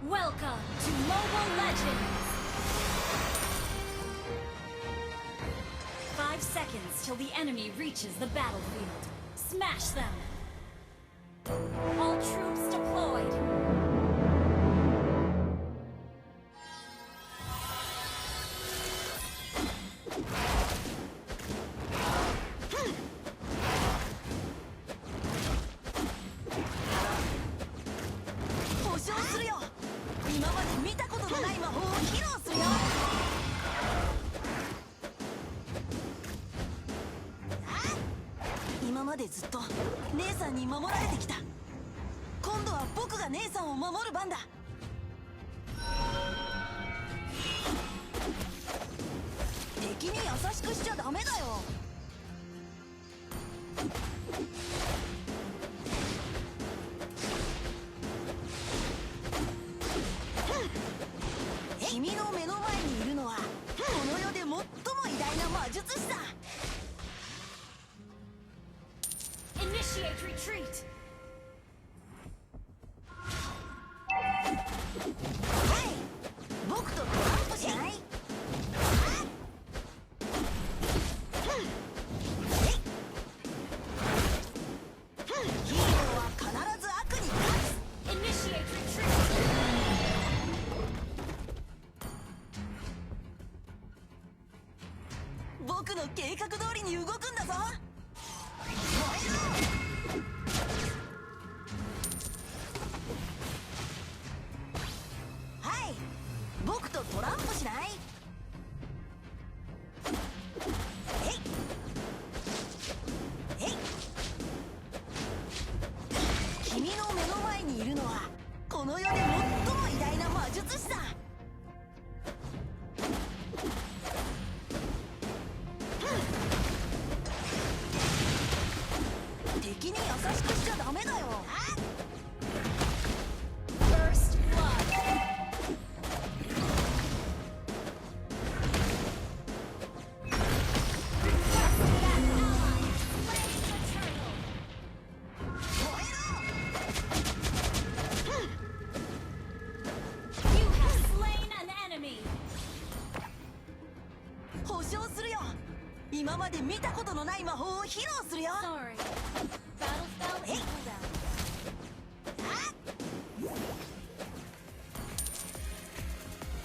Welcome to Mobile Legends! 5 seconds till the enemy reaches the battlefield. Smash them! All troops deployed!ずっと姉さんに守られてきた。今度は僕が姉さんを守る番だ。敵に優しくしちゃダメだよ。君の目の前にいるのはこの世で最も偉大な魔術師だ。Initiate retreat! はい、僕とトランプしない？ヒーローは必ず悪に勝つ。Initiate retreat! 僕の計画通りに動くんだぞ。僕とトランプしない？君の目の前にいるのはこの世で最も偉大な魔術師だ。敵に優しくしちゃダメだよ。First blood! You have slain an enemy! 保証するよ。今まで見たことのない魔法を披露するよ。 Sorry. Battle spell is cooldown.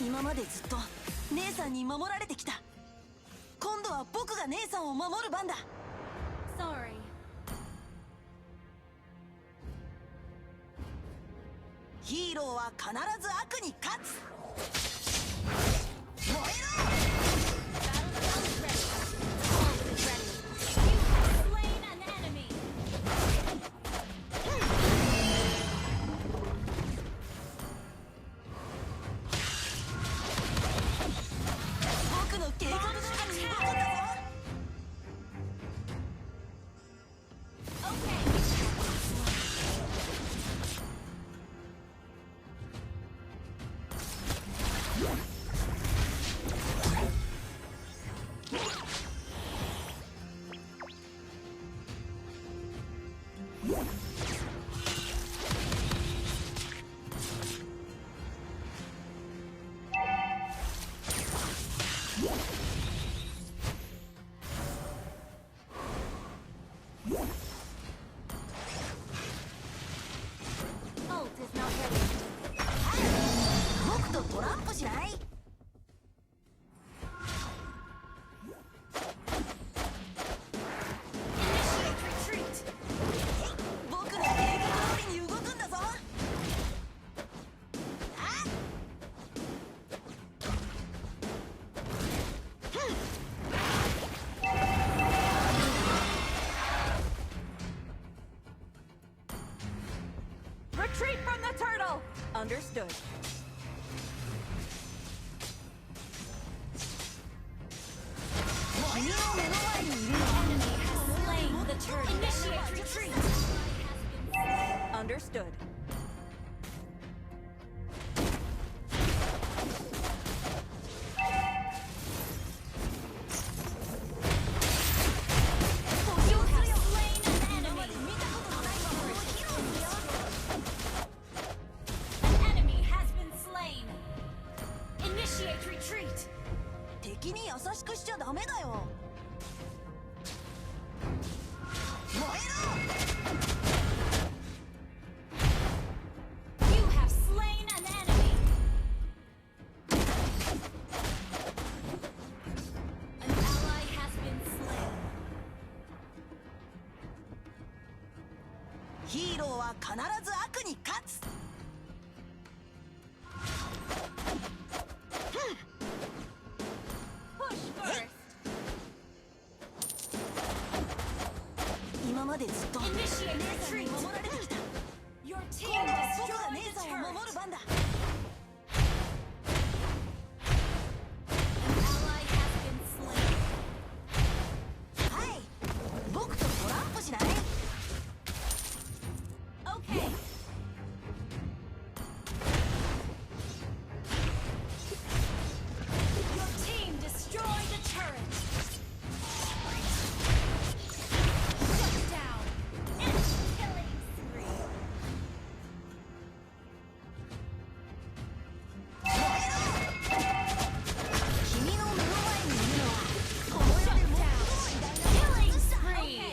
今までずっと姉さんに守られてきた。今度は僕が姉さんを守る番だ。 Sorry. ヒーローは必ず悪に勝つ。燃えろ！ 僕の計画通りに動くんだぞ。Ult is not ready. 僕とトランプしない？ Initiate retreat! 僕の計画通りに動くんだぞ。Retreat from the turtle! Understood. 君の目の前にいるのは Enemy has slain the turtle. Initiate retreat! Understood. 保証するよ。 Slain an 今ま enemy! で見たことのない魔法を披露するよ。 An enemy has been しくしちゃダメだよ。燃えろ。 You have slain an enemy. An ally has been slain. ヒーローは必ず悪に勝つ。今までずっと姉さんに守られてきた。 Your 今 team 度は僕が destroyed 姉 the さんを守 turret. る番だ。 An ally has been slain. はい、僕とトランプしない？ Okay. Your team destroyed the turret. Shut down. Enemy killing spree. 君の目の前にいるのはこの世で Shut 最も down. 偉大な Killing 術師だ。 spree.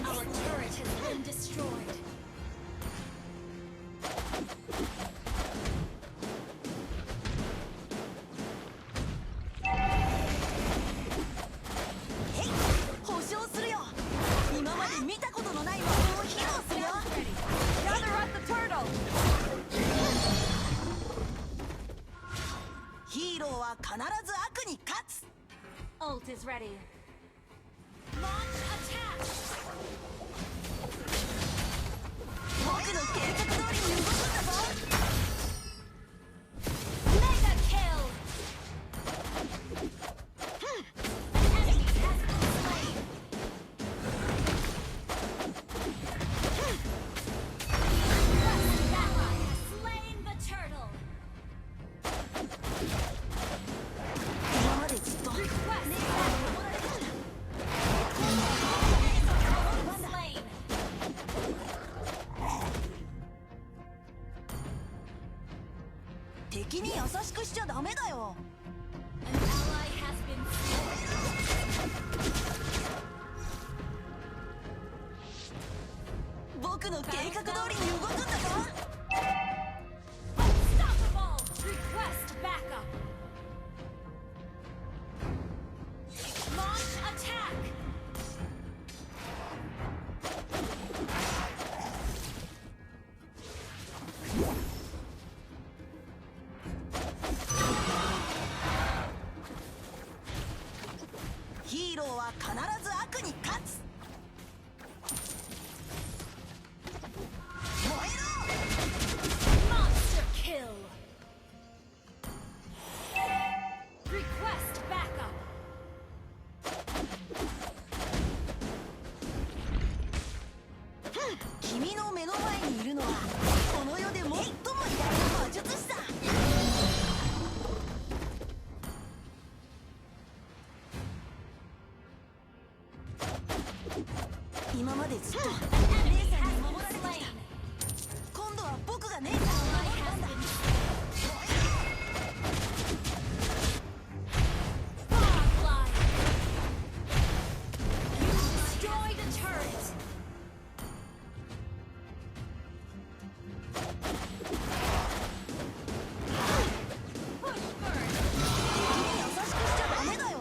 Our turret has been destroyed.「へい、保証するよ。今まで見たことのない魔法を披露するよ。 Gather up the turtle. ヒーローは必ず悪に勝つ。 Ult is ready. Launch attack. 僕の計画通りに動くんだぞ。 Mega kill. An enemy has been slain. That ally has slain the turtle. 今までずっと姉さんに Request 守られてきた。 slain. 敵に優しくしちゃダメだよ。 An ally has been slain. 僕の計画通りに動くんだぞ。 Unstoppable. Request backup. Launch attack.ヒーローは必ず悪に勝つ。燃えろ。 Monster kill. Request backup. 君の目の前にいるのはこの世で最も偉大な魔術師さ。今までずっと An 姉 enemy さん has に守 been られてき slain. た。今度は僕が姉さんを Ally 守る has 番だ。 been 燃 Godlike. You destroyed a turret. Push first. えろ。優しくしちゃダメだよ。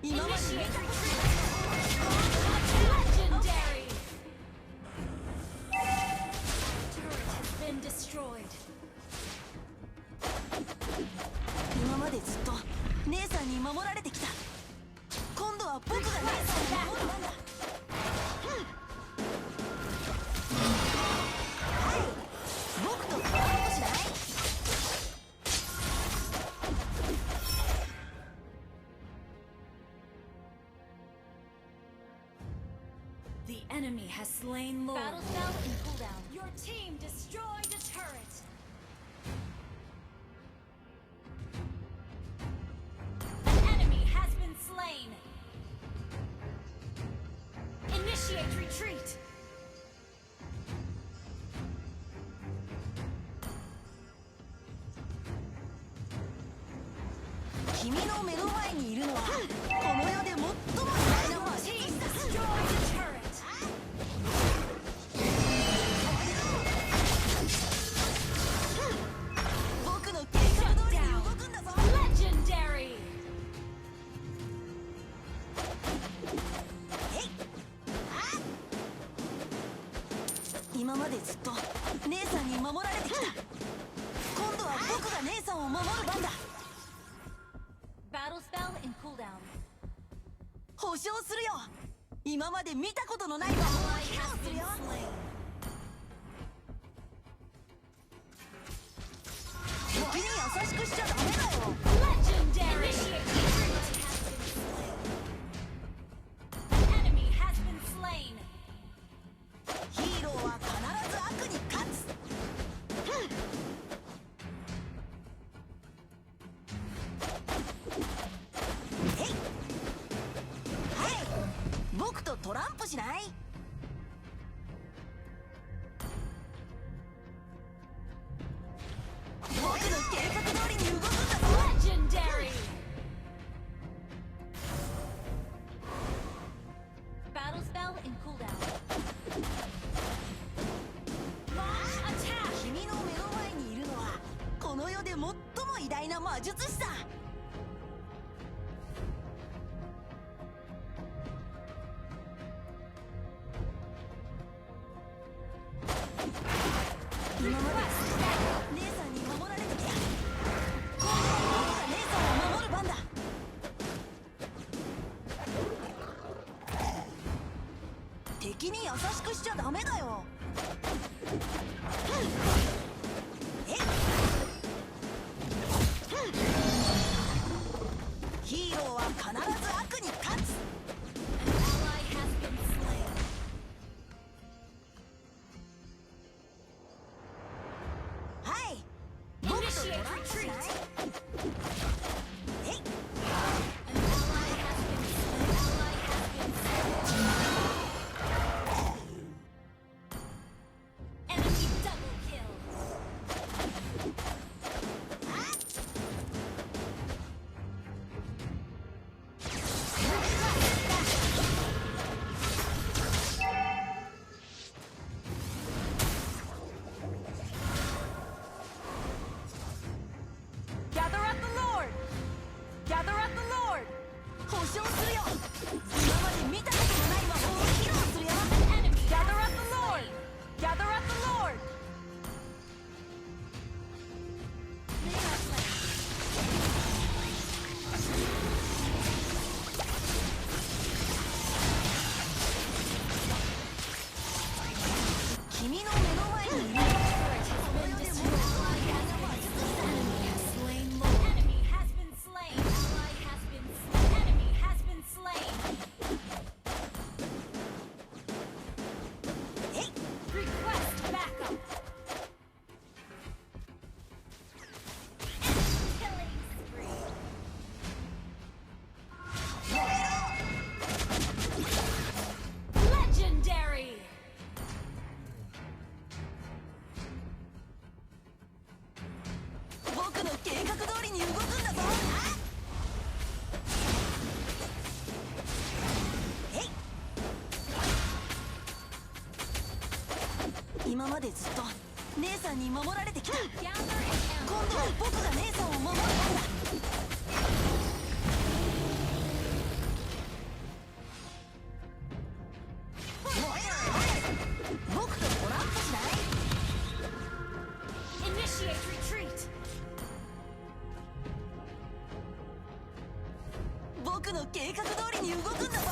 今まで Initiate 見た retreat. Legendary. Turret has been destroyed. 今までずっと姉さんに守られてきた。今度は僕が姉さんを守る番だ。はい、僕とコラボしない？ The enemy has slain Lord. Battle spell and cooldown. Your team destroyed a turret. An enemy has been slain. Initiate retreat. 君の目の前にいるのはこの世で最も偉大な魔術 Team 師だ。 destroyed a turret. 僕の計画通りに動くんだぞ。 Legendary. えい、あ、今までずっと姉さんに守られてきた。今度は僕が姉さんを守る番だ。 Battle spell and cooldown. 保証するよ。今まで見たことのない魔法を Ally 披 has 露する been よ。 slain. 敵に優しくしちゃダメだよ。 Legendary. Initiate retreat. An enemy has been slain. ヒーローは必ず悪に勝つ。えい、はい、僕とトランプしない？僕の計画通りに動くんだぞ。 Legendary. Battle spell and cooldown. Launch attack. 君の目の前にいるのはこの世で最も偉大な魔術師さ。今まで姉さんに守られてきた。今度は僕が姉さんを守る番だ。敵に優しくしちゃダメだよ。えい、ヒーローは必ず悪に勝つ。 An ally has been slain. はい、僕とトランプしない？えい、 An ally has been slain. Ally has been slain. Enemy double kill. 保証するよ。今まで見たことのない魔法を披露するよ。 An enemy has been slain. Gather at the Lord. They are slain. 君の目の前にいるのは Turret has been destroyed. Ally has been slain. Enemy has slain Lord. Enemy has been slain. Ally has been slain. Enemy has been slain. えい、 Request backup. Killing spree. Legendary. 僕の計画通りに動くんだぞ。えい、今までずっと姉さんに守られてきた。 Gather and 今 ambush. 度は僕が姉さんを守る番だ。計画通りに動くんだぞ。